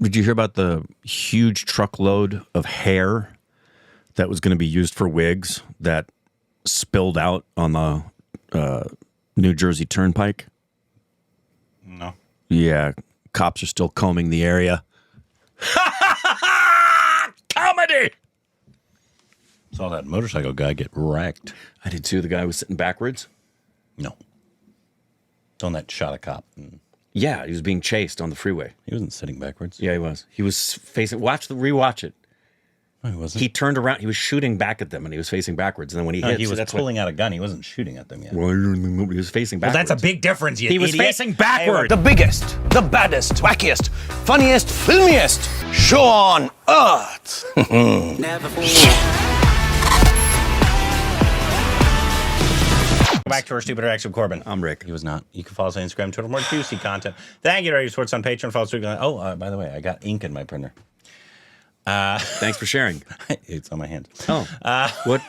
Did you hear about the huge truckload of hair that was going to be used for wigs that spilled out on the New Jersey Turnpike? No. Yeah, cops are still combing the area. Comedy! Saw that motorcycle guy get wrecked. I did too. The guy was sitting backwards. No. The one that shot a cop. Yeah, he was being chased on the freeway. He wasn't sitting backwards. Yeah, he was. He was facing. Rewatch it. No, he wasn't. He turned around. He was shooting back at them, and he was facing backwards. And then when he hit, he was pulling out a gun. He wasn't shooting at them yet. Well, he was facing backwards. Well, that's a big difference. You He was idiot. facing backwards. The biggest, the baddest, wackiest, funniest, filmiest show on earth. Never Go back to our stupid reaction with Corbin. I'm Rick. He was not. You can follow us on Instagram, Twitter, more juicy content. Thank you to our sports on Patreon. Follow us. Oh, by the way, I got ink in my printer. Thanks for sharing. It's on my hand. Oh, what?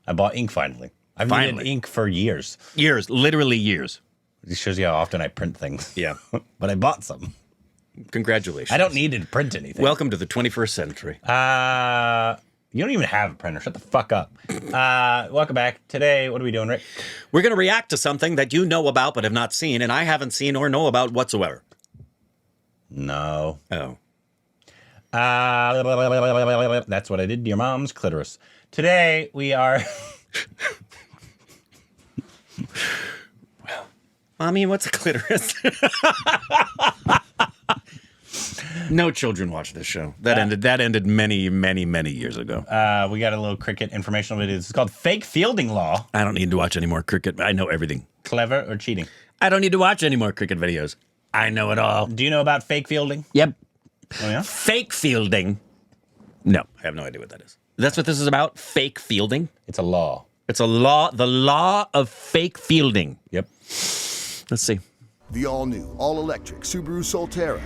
I bought ink finally. I've needed ink for years. Years, literally years. It shows you how often I print things. Yeah. But I bought some. Congratulations. I don't need to print anything. Welcome to the 21st century. You don't even have a printer. Shut the fuck up. Welcome back. Today, what are we doing, Rick? We're going to react to something that you know about but have not seen, and I haven't seen or know about whatsoever. No. Oh. That's what I did to your mom's clitoris. Today, we are... Mommy, what's a clitoris? No children watch this show. That ended many, many, many years ago. we got a little cricket informational video. It's called Fake Fielding Law. I don't need to watch any more cricket. I know everything. Clever or cheating? I don't need to watch any more cricket videos. I know it all. Do you know about fake fielding? Yep. Oh, yeah? Fake fielding. No, I have no idea what that is. That's what this is about? Fake fielding? It's a law. It's a law, the law of fake fielding. Yep. Let's see. The all-new, all-electric Subaru Solterra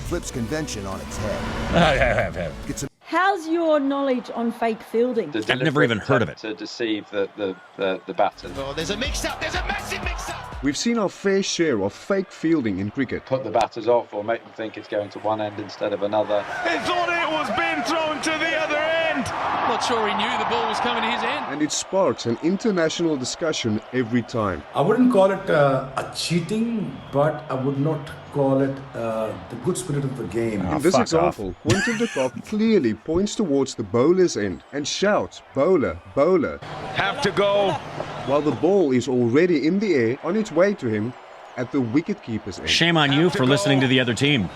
flips convention on its head. How's your knowledge on fake fielding? I've never even heard of it. To deceive the batter. Oh, there's a mix-up. There's a massive mix-up. We've seen our fair share of fake fielding in cricket. Put the batters off or make them think it's going to one end instead of another. He thought it was being thrown to the other end. Not sure he knew the ball was coming to his end. And it sparks an international discussion every time. I wouldn't call it a cheating, but I would not call it the good spirit of the game. In this example, Quinton de Kock clearly points towards the bowler's end and shouts, "Bowler, bowler," Have to go. while the ball is already in the air on its way to him at the wicketkeeper's end. Shame on you for listening to the other team.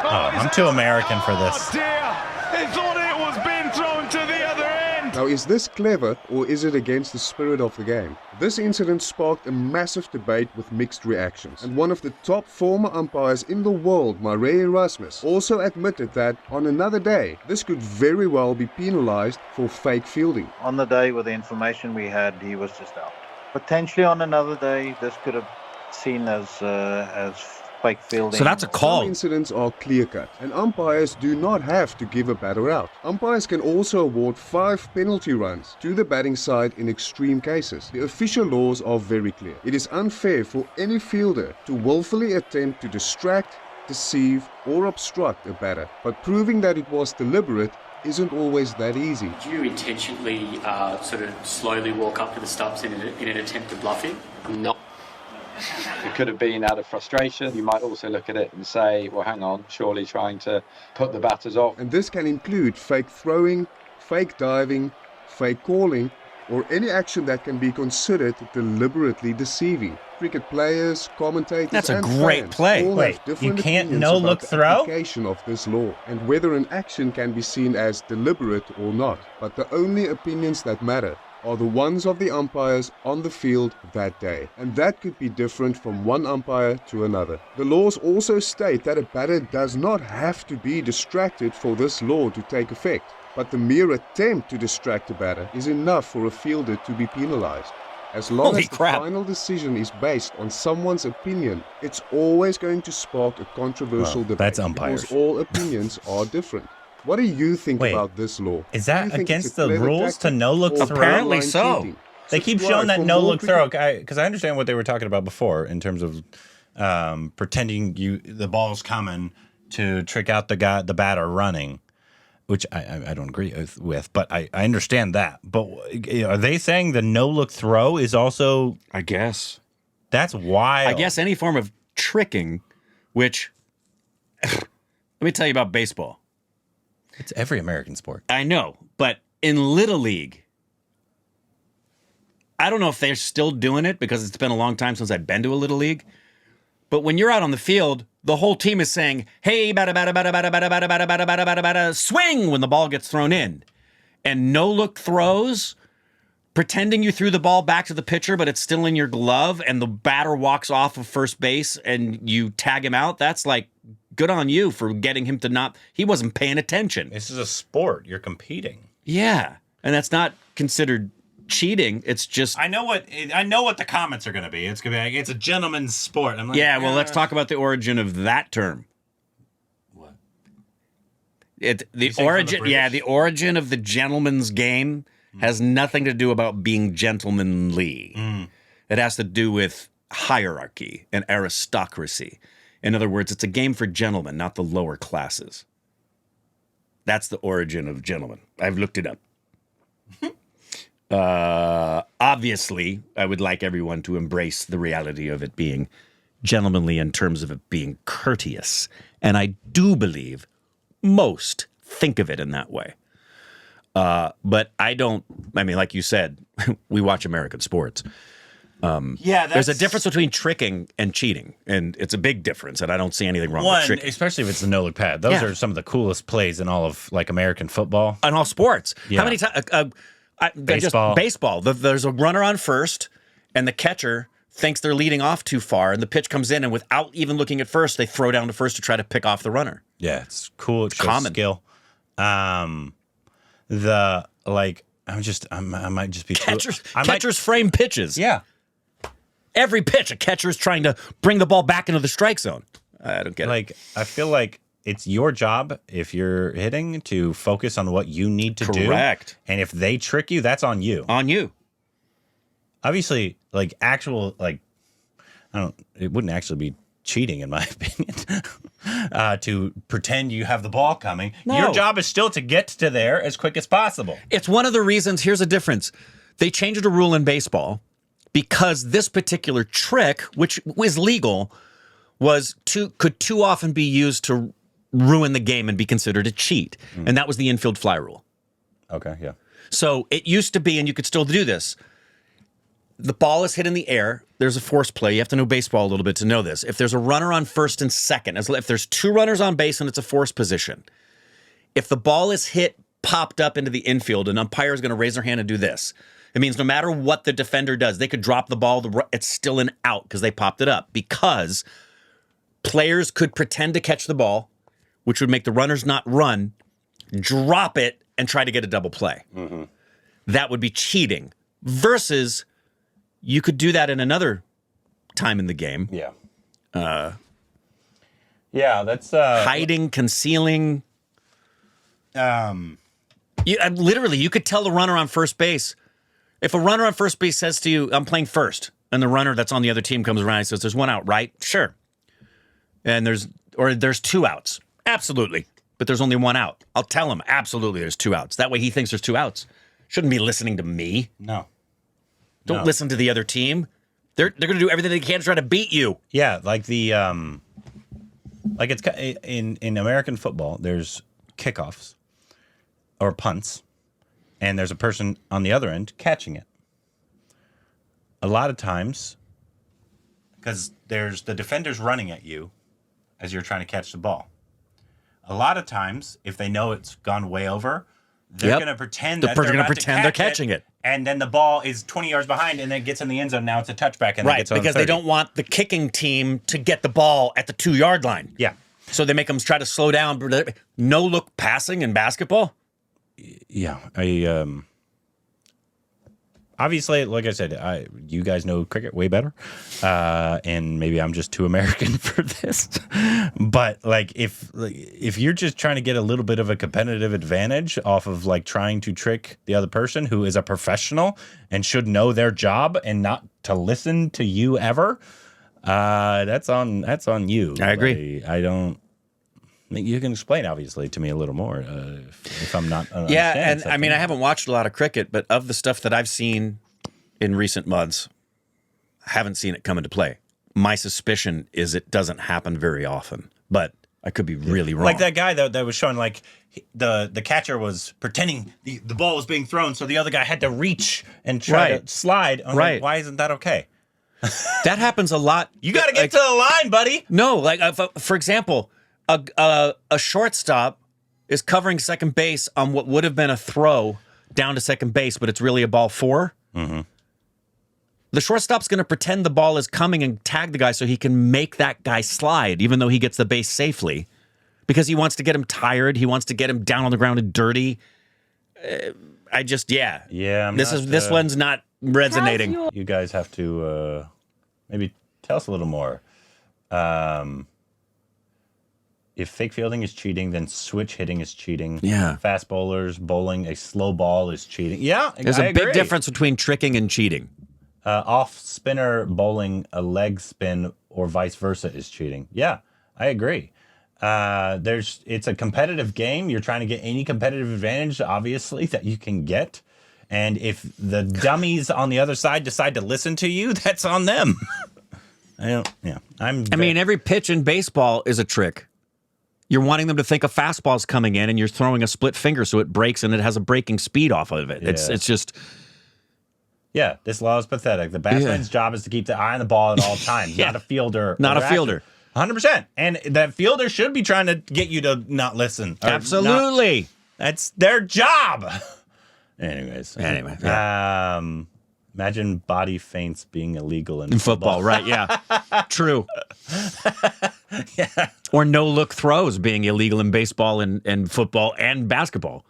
Oh, I'm too American for this. Oh dear. He thought it was being thrown to the other end. Now, is this clever or is it against the spirit of the game? This incident sparked a massive debate with mixed reactions, and one of the top former umpires in the world, Murray Erasmus, also admitted that on another day, this could very well be penalized for fake fielding. On the day with the information we had, he was just out. Potentially on another day, this could have seen as fake fielding. So that's a call. Some incidents are clear-cut, and umpires do not have to give a batter out. Umpires can also award 5 penalty runs to the batting side in extreme cases. The official laws are very clear. It is unfair for any fielder to willfully attempt to distract, deceive, or obstruct a batter, but proving that it was deliberate isn't always that easy. Do you intentionally sort of slowly walk up to the stumps in an attempt to bluff him? No. It could have been out of frustration. You might also look at it and say, well, hang on, surely trying to put the batters off. And this can include fake throwing, fake diving, fake calling, or any action that can be considered deliberately deceiving. Cricket players, commentators, That's a and great fans play. all Wait, have different you can't opinions no-look about the throw? application of this law and whether an action can be seen as deliberate or not. But the only opinions that matter are the ones of the umpires on the field that day, and that could be different from one umpire to another. The laws also state that a batter does not have to be distracted for this law to take effect, but the mere attempt to distract a batter is enough for a fielder to be penalized. As long Holy as the crap. final decision is based on someone's opinion, it's always going to spark a controversial debate. that's umpires. Because all opinions are different. What do you think Wait, about this law? Is Do you that think against it's a the clever rules to tactic no-look or throw? Apparently borderline so. cheating? They keep Subscribe showing that for no more look throw cricket- because I understand what they were talking about before in terms of pretending the ball's coming to trick out the batter running, which I don't agree with, but I understand that. But are they saying the no-look throw is also... I guess. That's wild. I guess any form of tricking, which... let me tell you about baseball. It's every American sport. I know, but in Little League, I don't know if they're still doing it because it's been a long time since I've been to a Little League, but when you're out on the field, the whole team is saying, hey, bada, bada, bada, bada, bada, bada, bada, bada, bada, bada, bada, swing when the ball gets thrown in. And no-look throws, pretending you threw the ball back to the pitcher, but it's still in your glove, and the batter walks off of first base and you tag him out, that's like, good on you for getting him to not, he wasn't paying attention. This is a sport. You're competing. Yeah. And that's not considered cheating. It's just, I know what the comments are going to be. It's going to be like, it's a gentleman's sport. I'm like, yeah, well, let's talk about the origin of that term. What? The origin of the gentleman's game has nothing to do about being gentlemanly. It has to do with hierarchy and aristocracy. In other words, it's a game for gentlemen, not the lower classes. That's the origin of gentlemen. I've looked it up. Obviously, I would like everyone to embrace the reality of it being gentlemanly in terms of it being courteous. And I do believe most think of it in that way. But I don't, I mean, like you said, we watch American sports. There's a difference between tricking and cheating, and it's a big difference, and I don't see anything wrong with tricking. Especially if it's a no-look pad. Those are some of the coolest plays in all of like American football. And all sports. Yeah. How many times? Baseball. There's a runner on first, and the catcher thinks they're leading off too far, and the pitch comes in, and without even looking at first, they throw down to first to try to pick off the runner. Yeah, it's cool. It shows common skill. I might just be catchers frame pitches. Yeah. Every pitch, a catcher is trying to bring the ball back into the strike zone. I don't get it. I feel like it's your job, if you're hitting, to focus on what you need to do. Correct. And if they trick you, that's on you. On you. Obviously, it wouldn't actually be cheating, in my opinion, to pretend you have the ball coming. No. Your job is still to get to there as quick as possible. It's one of the reasons, here's a difference. They changed a rule in baseball because this particular trick, which was legal, could too often be used to ruin the game and be considered a cheat. And that was the infield fly rule. Okay, yeah. So it used to be, and you could still do this, the ball is hit in the air, there's a force play. You have to know baseball a little bit to know this. If there's a runner on first and second, if there's two runners on base and it's a force position, if the ball is hit, popped up into the infield, an umpire is going to raise their hand and do this. It means no matter what the defender does, they could drop the ball, it's still an out because they popped it up. Because players could pretend to catch the ball, which would make the runners not run, drop it, and try to get a double play. Mm-hmm. That would be cheating. Versus, you could do that in another time in the game. Yeah. That's hiding, concealing. Literally, you could tell the runner on first base. If a runner on first base says to you, I'm playing first, and the runner that's on the other team comes around and says, there's one out, right? Sure. And there's two outs. Absolutely. But there's only one out. I'll tell him, absolutely, there's two outs. That way he thinks there's two outs. Shouldn't be listening to me. No. Don't listen to the other team. They're going to do everything they can to try to beat you. Yeah, like it's in American football, there's kickoffs or punts, and there's a person on the other end catching it. A lot of times, because there's the defenders running at you as you're trying to catch the ball. A lot of times, if they know it's gone way over, they're going to pretend that they're catching it. And then the ball is 20 yards behind, and then it gets in the end zone. Now it's a touchback, and right, it gets on because 30. they don't want the kicking team to get the ball at the 2-yard line. Yeah. So they make them try to slow down. No look passing in basketball. Yeah, obviously, like I said, you guys know cricket way better, and maybe I'm just too American for this. But if you're just trying to get a little bit of a competitive advantage off of trying to trick the other person who is a professional and should know their job and not to listen to you ever, that's on you. I agree. I don't. You can explain, obviously, to me a little more if I'm not. Yeah, and I mean, I haven't watched a lot of cricket, but of the stuff that I've seen in recent months, I haven't seen it come into play. My suspicion is it doesn't happen very often, but I could be really wrong. Like that guy that was showing, like the catcher was pretending the ball was being thrown, so the other guy had to reach and try to slide. I'm like, why isn't that okay? That happens a lot. You got to get to the line, buddy. No, like for example, a shortstop is covering second base on what would have been a throw down to second base, but it's really a ball 4. Mm-hmm. The shortstop's going to pretend the ball is coming and tag the guy so he can make that guy slide, even though he gets the base safely, because he wants to get him tired. He wants to get him down on the ground and dirty. This one's not resonating. You guys have to maybe tell us a little more. If fake fielding is cheating, then switch hitting is cheating. Yeah. Fast bowlers bowling a slow ball is cheating. Yeah, There's a big difference between tricking and cheating. Off spinner bowling a leg spin or vice versa is cheating. Yeah, I agree. It's a competitive game. You're trying to get any competitive advantage, obviously, that you can get. And if the dummies on the other side decide to listen to you, that's on them. I mean, every pitch in baseball is a trick. You're wanting them to think a fastball's coming in, and you're throwing a split finger so it breaks and it has a breaking speed off of it. Yeah. It's just... Yeah, this law is pathetic. The batsman's job is to keep the eye on the ball at all times, not a fielder. Not a fielder. 100%. And that fielder should be trying to get you to not listen. Absolutely. That's their job. Anyway. Yeah. Imagine body feints being illegal in football. Right, yeah. True. Yeah. Or no-look throws being illegal in baseball and football and basketball.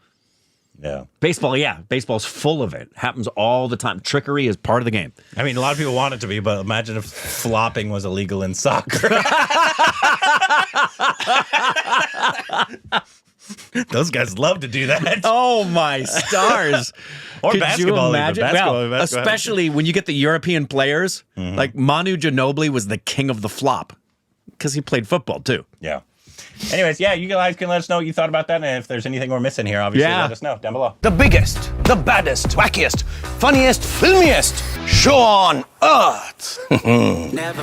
Yeah. Baseball's full of it. Happens all the time. Trickery is part of the game. I mean, a lot of people want it to be, but imagine if flopping was illegal in soccer. Those guys love to do that. Oh, my stars. Or Could basketball. you imagine? Basketball, especially when you get the European players, like Manu Ginobili was the king of the flop because he played football, too. Yeah. Anyways, you guys can let us know what you thought about that, and if there's anything we're missing here, obviously let us know down below. The biggest, the baddest, wackiest, funniest, filmiest show on earth. Never